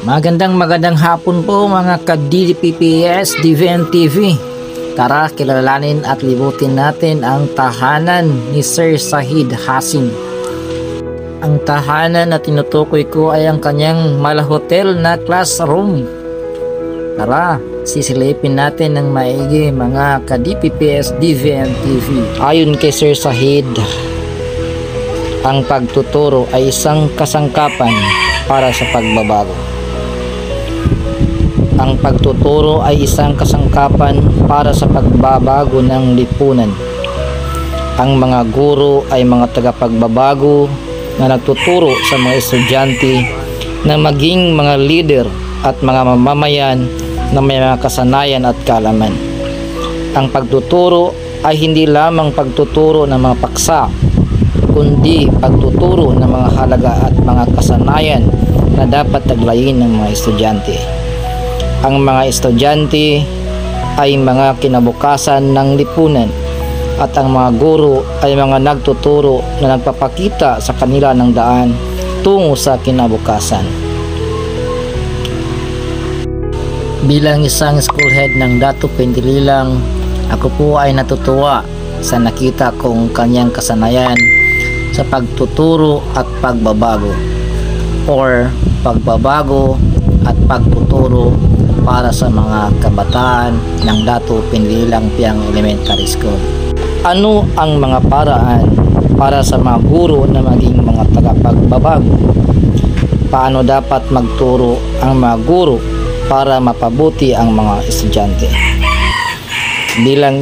Magandang hapon po mga ka-DPPS DVN TV. Tara, kilalanin at libutin natin ang tahanan ni Sir Sahid Hasim. Ang tahanan na tinutukoy ko ay ang kanyang malahotel na classroom. Tara, sisilipin natin ng maigi mga ka-DPPS DVN TV. Ayon kay Sir Sahid, ang pagtuturo ay isang kasangkapan para sa pagbabago. Ang pagtuturo ay isang kasangkapan para sa pagbabago ng lipunan. Ang mga guro ay mga tagapagbabago na nagtuturo sa mga estudyante na maging mga leader at mga mamamayan na may mga kasanayan at kaalaman. Ang pagtuturo ay hindi lamang pagtuturo ng mga paksa, kundi pagtuturo ng mga halaga at mga kasanayan na dapat taglayin ng mga estudyante. Ang mga estudyante ay mga kinabukasan ng lipunan at ang mga guro ay mga nagtuturo na nagpapakita sa kanila ng daan tungo sa kinabukasan. Bilang isang school head ng Dato Pentililang, ako po ay natutuwa sa nakita kong kanyang kasanayan sa pagtuturo at pagbabago at pagtuturo para sa mga kabataan ng Dato Pentililang Piang Elementary School. Ano ang mga paraan para sa mga guro na maging mga tagapagbabago? Paano dapat magturo ang mga guro para mapabuti ang mga estudyante? Bilang